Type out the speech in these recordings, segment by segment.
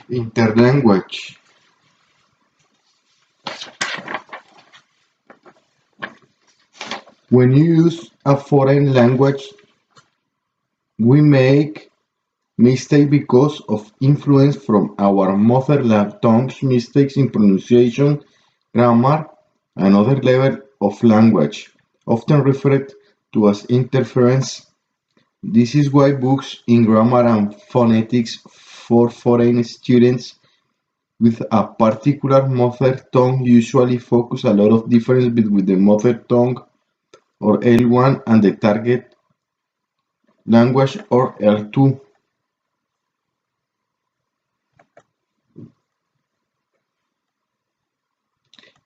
Interlanguage. When you use a foreign language, we make mistakes because of influence from our mother tongue's mistakes in pronunciation, grammar, and other level of language, often referred to as interference. This is why books in grammar and phonetics for foreign students with a particular mother tongue usually focus a lot of difference between the mother tongue or L1 and the target language or L2.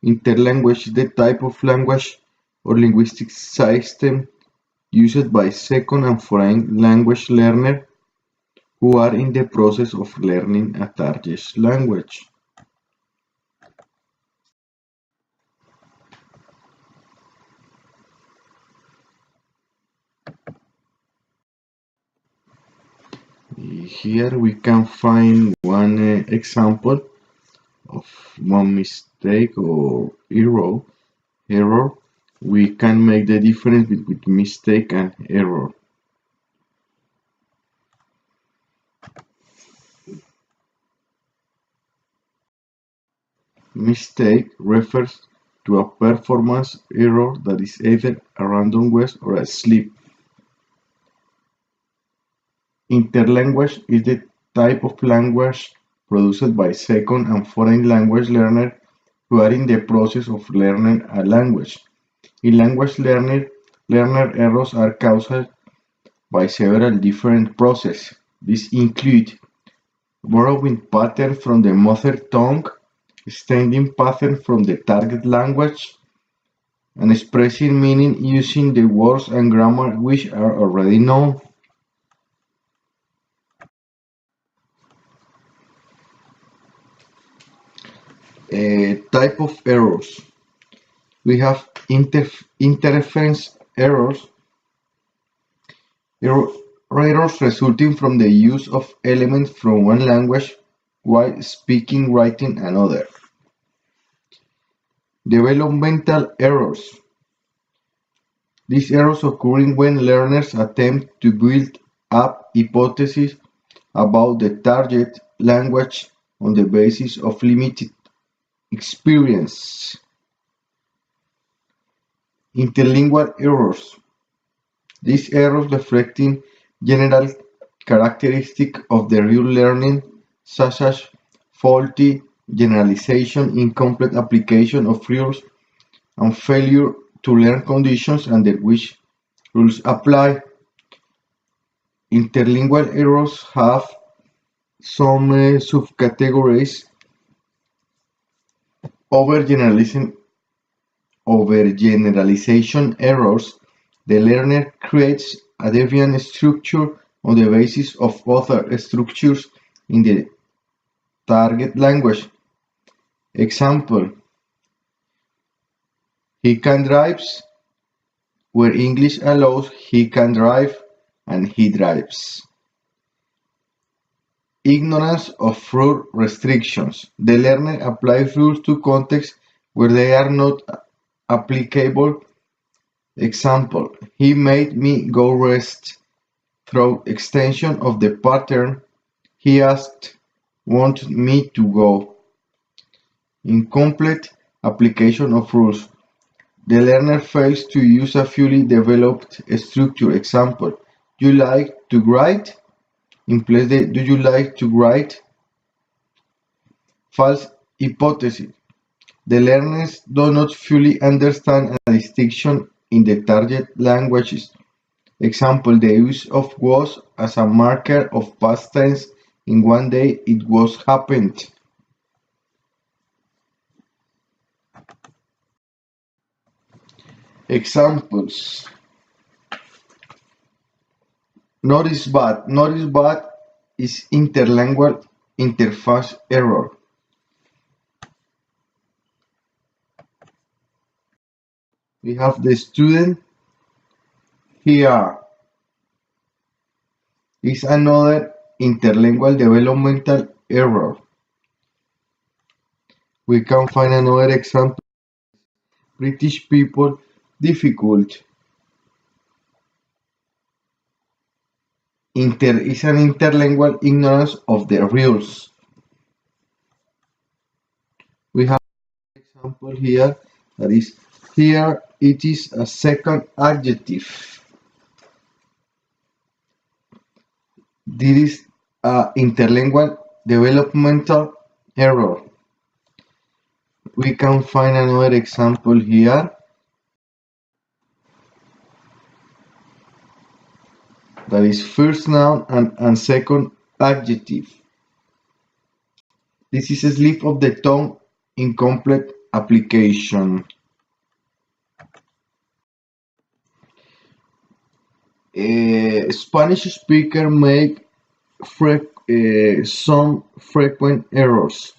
Interlanguage is the type of language or linguistic system used by second and foreign language learners who are in the process of learning a target language. Here we can find one example of one mistake or error. We can make the difference between mistake and error. Mistake refers to a performance error that is either a random guess or a slip. Interlanguage is the type of language produced by second and foreign language learners who are in the process of learning a language. In language learning, learner errors are caused by several different processes. These include borrowing patterns from the mother tongue, extending patterns from the target language, and expressing meaning using the words and grammar which are already known. Type of errors. We have interference errors, errors resulting from the use of elements from one language while speaking, writing another. Developmental errors. These errors occurring when learners attempt to build up hypotheses about the target language on the basis of limited experience. Interlingual errors. These errors reflecting general characteristics of the real learning, such as faulty generalization, incomplete application of rules, and failure to learn conditions under which rules apply. Interlingual errors have some subcategories. Overgeneralization errors. The learner creates a deviant structure on the basis of other structures in the target language. Example: he can drives, where English allows he can drive and he drives. Ignorance of rule restrictions. The learner applies rules to contexts where they are not applicable. Example: he made me go rest. Through extension of the pattern, he asked, wanted me to go. Incomplete application of rules. The learner fails to use a fully developed structure. Example: you like to write? In place the do you like to write? False hypothesis. The learners do not fully understand a distinction in the target languages. Example: the use of was as a marker of past tense in one day it was happened. Examples: notice bad. Notice bad is interlingual interface error. We have the student here is another interlingual developmental error. We can find another example. British people difficult. Is an interlingual ignorance of the rules. We have an example here that is here it is a second adjective. This is an interlingual developmental error. We can find another example here that is first noun and second adjective. This is a slip of the tongue, incomplete application. Spanish speakers make some frequent errors.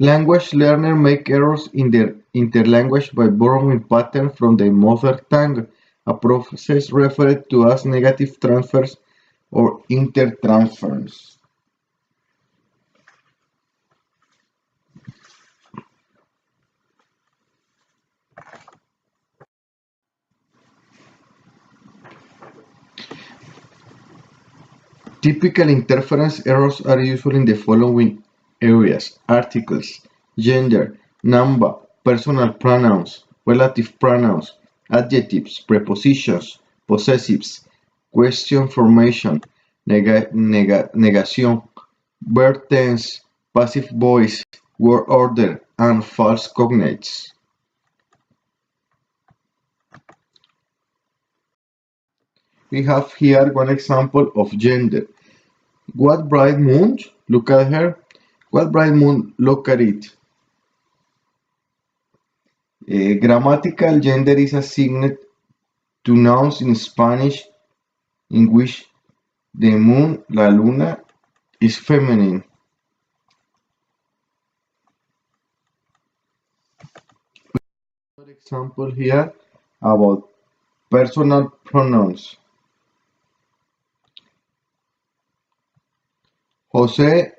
Language learners make errors in their interlanguage by borrowing patterns from their mother tongue, a process referred to as negative transfers or intertransfers. Typical interference errors are usually in the following areas: articles, gender, number, personal pronouns, relative pronouns, adjectives, prepositions, possessives, question formation, negation, verb tense, passive voice, word order, and false cognates. We have here one example of gender. What bright moon? Look at her. What bright moon? Look at it. Grammatical gender is assigned to nouns in Spanish in which the moon, la luna, is feminine. Another example here about personal pronouns. Jose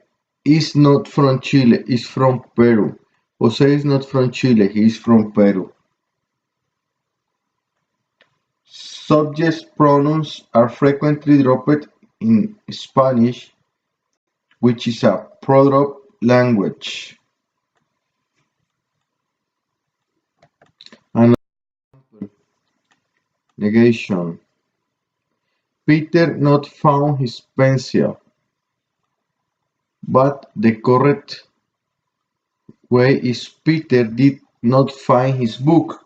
is not from Chile, is from Peru. Jose is not from Chile, he is from Peru. Subject pronouns are frequently dropped in Spanish, which is a prodrop language. Another example, negation. Peter not found his pencil, but the correct way is Peter did not find his book.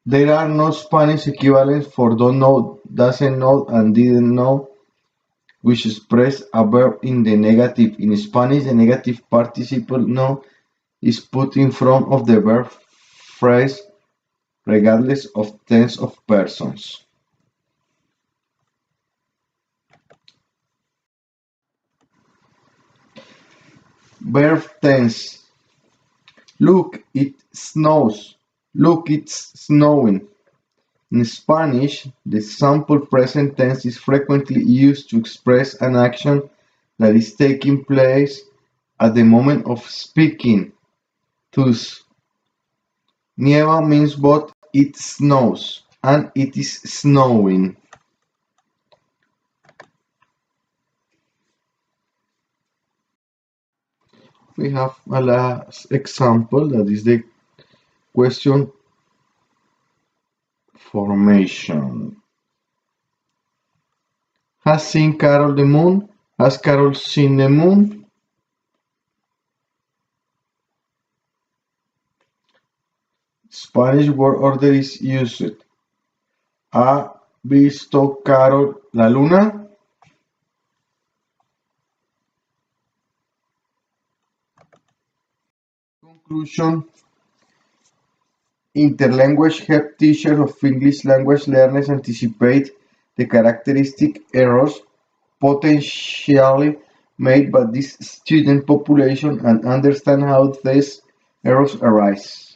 There are no Spanish equivalents for don't know, doesn't know, and didn't know, which express a verb in the negative. In Spanish, the negative participle no is put in front of the verb phrase regardless of tense of persons. Verb tense. Look, it snows. Look, it's snowing. In Spanish, the sample present tense is frequently used to express an action that is taking place at the moment of speaking. Thus, nieva means both it snows and it is snowing. We have a last example that is the question formation. Has seen Carol the moon? Has Carol seen the moon? Spanish word order is used. ¿Ha visto Carol la luna? Conclusion. Interlanguage help teachers of English language learners anticipate the characteristic errors potentially made by this student population and understand how these errors arise.